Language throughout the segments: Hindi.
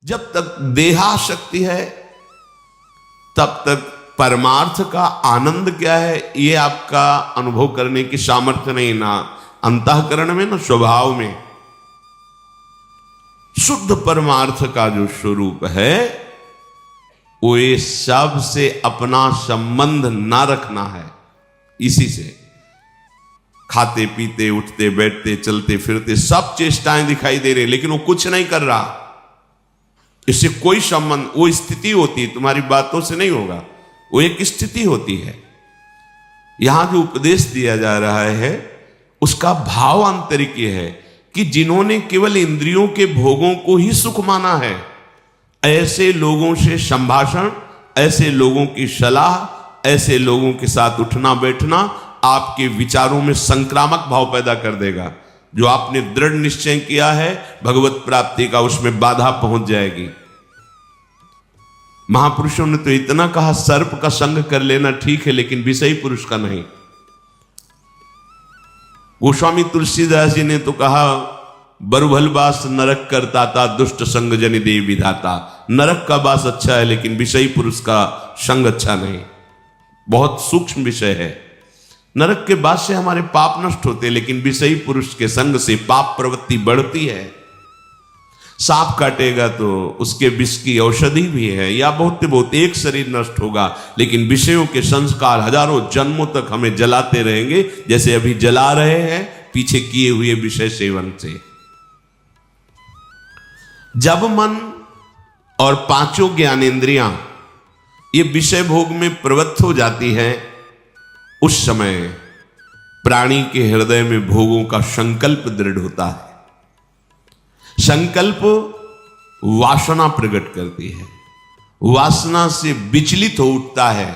जब तक देहाशक्ति है तब तक परमार्थ का आनंद क्या है ये आपका अनुभव करने की सामर्थ्य नहीं, ना अंतःकरण में ना स्वभाव में। शुद्ध परमार्थ का जो स्वरूप है वो ये सब से अपना संबंध ना रखना है। इसी से खाते पीते उठते बैठते चलते फिरते सब चेष्टाएं दिखाई दे रही, लेकिन वो कुछ नहीं कर रहा। इससे कोई संबंध, वो स्थिति होती है, तुम्हारी बातों से नहीं होगा, वो एक स्थिति होती है। यहां जो उपदेश दिया जा रहा है उसका भाव आंतरिक है कि जिन्होंने केवल इंद्रियों के भोगों को ही सुख माना है, ऐसे लोगों से संभाषण, ऐसे लोगों की सलाह, ऐसे लोगों के साथ उठना बैठना आपके विचारों में संक्रामक भाव पैदा कर देगा। जो आपने दृढ़ निश्चय किया है भगवत प्राप्ति का, उसमें बाधा पहुंच जाएगी। महापुरुषों ने तो इतना कहा, सर्प का संग कर लेना ठीक है लेकिन विषयी पुरुष का नहीं। गोस्वामी तुलसीदास जी ने तो कहा, बरुभल बास नरक करता था, दुष्ट संग जनि दे विधाता। नरक का बास अच्छा है लेकिन विषयी पुरुष का संग अच्छा नहीं। बहुत सूक्ष्म विषय है। नरक के बाद से हमारे पाप नष्ट होते, लेकिन विषयी पुरुष के संग से पाप प्रवृत्ति बढ़ती है। सांप काटेगा तो उसके विष की औषधि भी है, या बहुत एक शरीर नष्ट होगा, लेकिन विषयों के संस्कार हजारों जन्मों तक हमें जलाते रहेंगे, जैसे अभी जला रहे हैं पीछे किए हुए विषय सेवन से। जब मन और पांचों ज्ञानेंद्रियां ये विषय भोग में प्रवृत्त हो जाती है, उस समय प्राणी के हृदय में भोगों का संकल्प दृढ़ होता है। संकल्प वासना प्रकट करती है, वासना से विचलित हो उठता है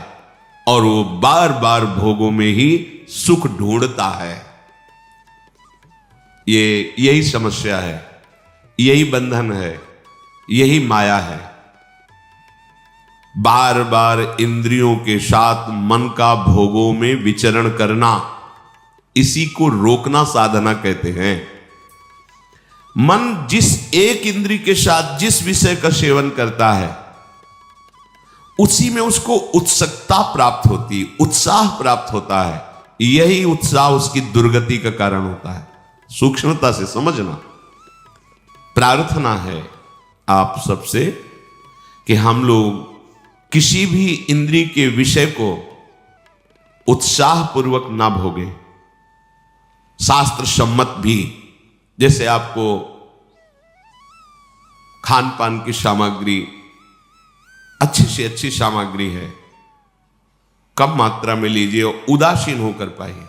और वो बार बार भोगों में ही सुख ढूंढता है। यही समस्या है, यही बंधन है, यही माया है। बार बार इंद्रियों के साथ मन का भोगों में विचरण करना, इसी को रोकना साधना कहते हैं। मन जिस एक इंद्रिय के साथ जिस विषय का सेवन करता है उसी में उसको उत्सुकता प्राप्त होती, उत्साह प्राप्त होता है। यही उत्साह उसकी दुर्गति का कारण होता है। सूक्ष्मता से समझना। प्रार्थना है आप सबसे कि हम लोग किसी भी इंद्रिय के विषय को उत्साह पूर्वक ना भोगे, शास्त्र सम्मत भी। जैसे आपको खान पान की सामग्री अच्छी से अच्छी सामग्री है, कम मात्रा में लीजिए, उदासीन होकर पाइए।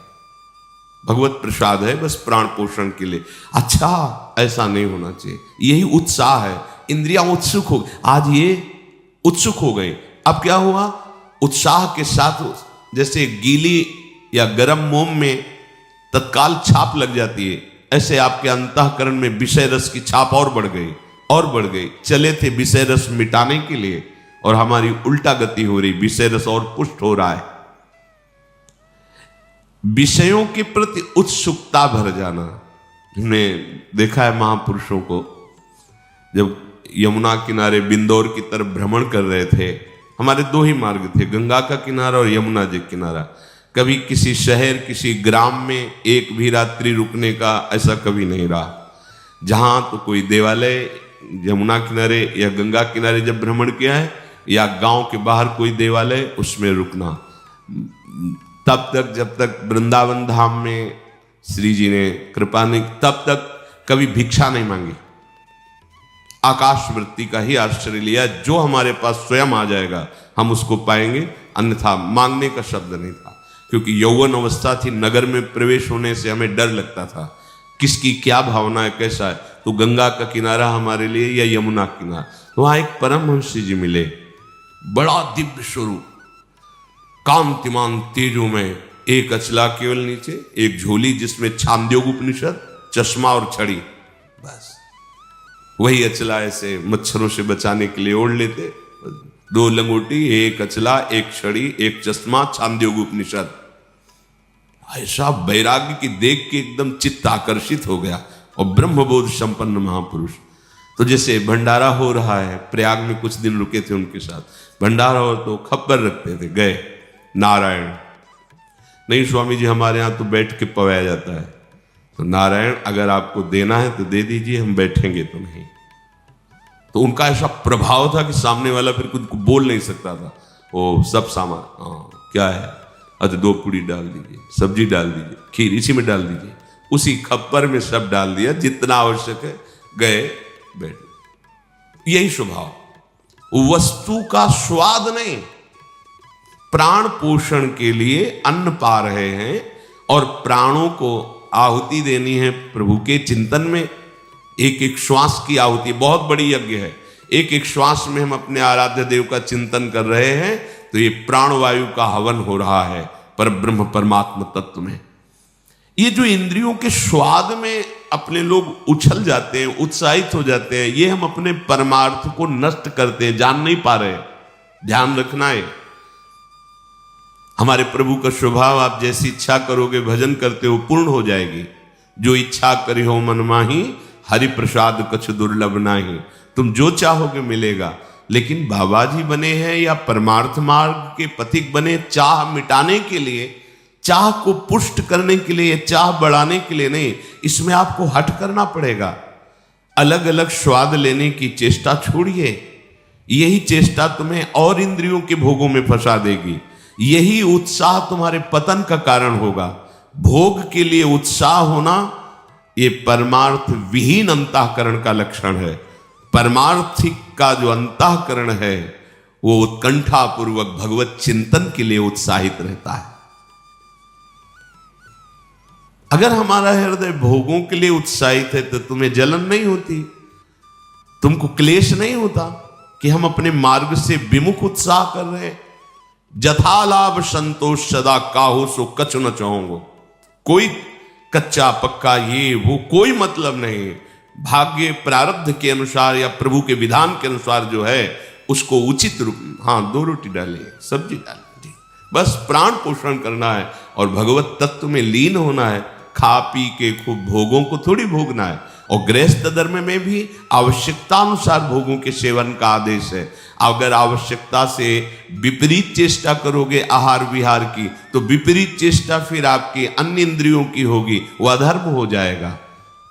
भगवत प्रसाद है बस प्राण पोषण के लिए, अच्छा ऐसा नहीं होना चाहिए। यही उत्साह है। इंद्रियां उत्सुक हो, आज ये उत्सुक हो गए, अब क्या हुआ, उत्साह के साथ जैसे गीली या गर्म मोम में तत्काल छाप लग जाती है, ऐसे आपके अंतःकरण में विषय रस की छाप और बढ़ गई और बढ़ गई। चले थे विषय रस मिटाने के लिए और हमारी उल्टा गति हो रही, विषय रस और पुष्ट हो रहा है। विषयों के प्रति उत्सुकता भर जाना। हमने देखा है महापुरुषों को, जब यमुना किनारे बिंदौर की तरफ भ्रमण कर रहे थे, हमारे दो ही मार्ग थे, गंगा का किनारा और यमुना जी किनारा। कभी किसी शहर किसी ग्राम में एक भी रात्रि रुकने का ऐसा कभी नहीं रहा। जहां तो कोई देवालय यमुना किनारे या गंगा किनारे जब भ्रमण किया है, या गांव के बाहर कोई देवालय, उसमें रुकना। तब तक जब तक वृंदावन धाम में श्री जी ने कृपा नहीं, तब तक कभी भिक्षा नहीं मांगी। आकाश वृत्ति का ही आश्रय लिया। जो हमारे पास स्वयं आ जाएगा हम उसको पाएंगे, अन्यथा मांगने का शब्द नहीं था। क्योंकि यौवन अवस्था थी, नगर में प्रवेश होने से हमें डर लगता था, किसकी क्या भावना है, कैसा है। तो गंगा का किनारा हमारे लिए या यमुना किनारा, वहां एक परमहंस जी मिले, बड़ा दिव्य स्वरूप, कांतिमान तेजो में, एक अचला केवल नीचे, एक झोली जिसमें छांदोग्य उपनिषद, चश्मा और छड़ी, बस वही अचला ऐसे मच्छरों से बचाने के लिए ओढ़ लेते। 2 लंगोटी, एक अचला, एक छड़ी, एक चश्मा, छांदोग्य उपनिषद। ऐसा वैराग्य की देख के एकदम चित्त आकर्षित हो गया। और ब्रह्मबोध संपन्न महापुरुष। तो जैसे भंडारा हो रहा है, प्रयाग में कुछ दिन रुके थे उनके साथ, भंडारा हो तो खबर रखते थे, गए नारायण, नहीं स्वामी जी हमारे यहाँ तो बैठ के पवाया जाता है, तो नारायण अगर आपको देना है तो दे दीजिए, हम बैठेंगे तो नहीं। तो उनका ऐसा प्रभाव था कि सामने वाला फिर कुछ बोल नहीं सकता था। वो सब सामान, हाँ क्या है, अच्छा 2 पूड़ी डाल दीजिए, सब्जी डाल दीजिए, खीर इसी में डाल दीजिए, उसी खप्पर में सब डाल दिया जितना आवश्यक है, गए बैठ। यही स्वभाव, वस्तु का स्वाद नहीं, प्राण पोषण के लिए अन्न पा रहे हैं और प्राणों को आहुति देनी है प्रभु के चिंतन में। एक एक श्वास की आहुति बहुत बड़ी यज्ञ है, एक एक श्वास में हम अपने आराध्य देव का चिंतन कर रहे हैं, तो ये प्राणवायु का हवन हो रहा है पर ब्रह्म परमात्मा तत्व में। ये जो इंद्रियों के स्वाद में अपने लोग उछल जाते हैं, उत्साहित हो जाते हैं, ये हम अपने परमार्थ को नष्ट करते हैं, जान नहीं पा रहे। ध्यान रखना है, हमारे प्रभु का स्वभाव, आप जैसी इच्छा करोगे भजन करते हो पूर्ण हो जाएगी। जो इच्छा करी हो मन माही, हरि प्रसाद कछु दुर्लभ नाही। तुम जो चाहोगे मिलेगा। लेकिन बाबा जी बने हैं या परमार्थ मार्ग के पथिक बने चाह मिटाने के लिए, चाह को पुष्ट करने के लिए, चाह बढ़ाने के लिए नहीं, इसमें आपको हट करना पड़ेगा। अलग अलग स्वाद लेने की चेष्टा छोड़िए, यही चेष्टा तुम्हें और इंद्रियों के भोगों में फंसा देगी। यही उत्साह तुम्हारे पतन का कारण होगा। भोग के लिए उत्साह होना ये परमार्थ विहीन अंतःकरण का लक्षण है। परमार्थिक का जो अंतःकरण है वो उत्कंठा पूर्वक भगवत चिंतन के लिए उत्साहित रहता है। अगर हमारा हृदय भोगों के लिए उत्साहित है तो तुम्हें जलन नहीं होती, तुमको क्लेश नहीं होता कि हम अपने मार्ग से विमुख उत्साह कर रहे हैं। जथा लाभ संतोष सदा काहो सो कछु न चाहूंगो। कोई कच्चा पक्का ये वो कोई मतलब नहीं। भाग्य प्रारब्ध के अनुसार या प्रभु के विधान के अनुसार जो है उसको उचित रूप, हाँ 2 रोटी डालिए, सब्जी डालिए, बस प्राण पोषण करना है और भगवत तत्व में लीन होना है। खा पी के खूब भोगों को थोड़ी भोगना है। और गृहस्थ धर्म में भी आवश्यकता अनुसार भोगों के सेवन का आदेश है। अगर आवश्यकता से विपरीत चेष्टा करोगे आहार विहार की, तो विपरीत चेष्टा फिर आपकी अन्य इंद्रियों की होगी, वह अधर्म हो जाएगा।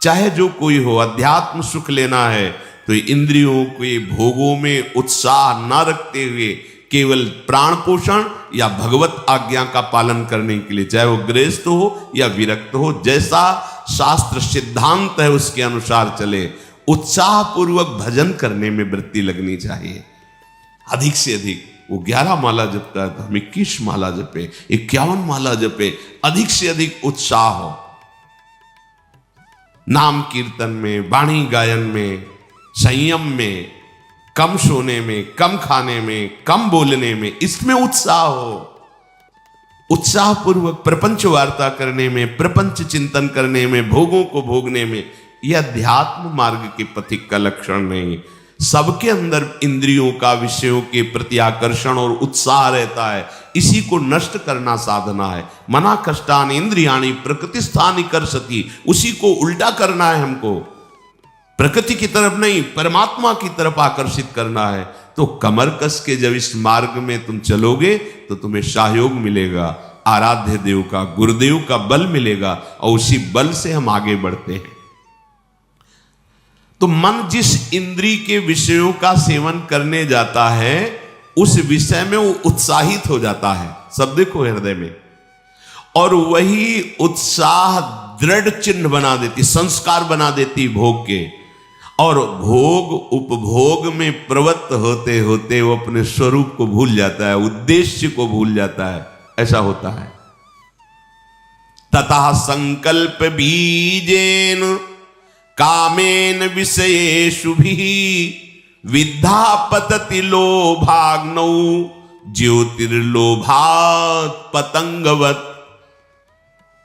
चाहे जो कोई हो, अध्यात्म सुख लेना है तो इंद्रियों के भोगों में उत्साह न रखते हुए केवल प्राण पोषण या भगवत आज्ञा का पालन करने के लिए, चाहे वो गृहस्थ हो या विरक्त हो, जैसा शास्त्र सिद्धांत है उसके अनुसार चले। उत्साह पूर्वक भजन करने में वृत्ति लगनी चाहिए। अधिक से अधिक, वो 11 माला जपता है तो हम 21 माला जपे, 51 माला जपे, अधिक से अधिक उत्साह हो। नाम कीर्तन में, वाणी गायन में, संयम में, कम सोने में, कम खाने में, कम बोलने में, इसमें उत्साह हो। उत्साह पूर्वक प्रपंच वार्ता करने में, प्रपंच चिंतन करने में, भोगों को भोगने में, यह अध्यात्म मार्ग के पथिक का लक्षण नहीं। सबके अंदर इंद्रियों का विषयों के प्रति आकर्षण और उत्साह रहता है, इसी को नष्ट करना साधना है। मना कष्टान इंद्रियाणी प्रकृति स्थानी कर सती, उसी को उल्टा करना है हमको। प्रकृति की तरफ नहीं, परमात्मा की तरफ आकर्षित करना है। तो कमर कस के जब इस मार्ग में तुम चलोगे तो तुम्हें सहयोग मिलेगा, आराध्य देव का, गुरुदेव का बल मिलेगा और उसी बल से हम आगे बढ़ते हैं। तो मन जिस इंद्री के विषयों का सेवन करने जाता है उस विषय में वो उत्साहित हो जाता है, सब देखो हृदय में, और वही उत्साह दृढ़ चिन्ह बना देती, संस्कार बना देती भोग के। और भोग उपभोग में प्रवृत्त होते होते वो अपने स्वरूप को भूल जाता है, उद्देश्य को भूल जाता है। ऐसा होता है। ततः संकल्प बीजेन कामेन विषयेषु विद्धा पतति लोभाग्नौ ज्योतिर्लोभात् पतंगवत्।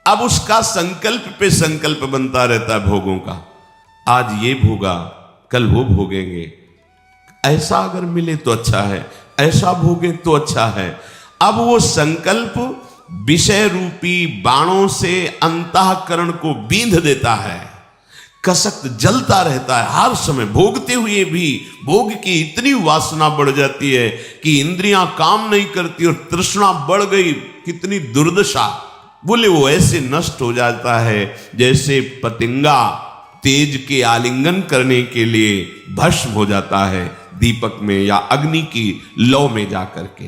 अब उसका संकल्प पे संकल्प बनता रहता है भोगों का। आज ये भोगा, कल वो भोगेंगे, ऐसा अगर मिले तो अच्छा है, ऐसा भोगे तो अच्छा है। अब वो संकल्प विषय रूपी बाणों से अंतःकरण को बींध देता है। कसक्त जलता रहता है हर समय, भोगते हुए भी भोग की इतनी वासना बढ़ जाती है कि इंद्रियां काम नहीं करती और तृष्णा बढ़ गई, कितनी दुर्दशा। बोले वो ऐसे नष्ट हो जाता है जैसे पतंगा तेज के आलिंगन करने के लिए भस्म हो जाता है दीपक में या अग्नि की लौ में जाकर के।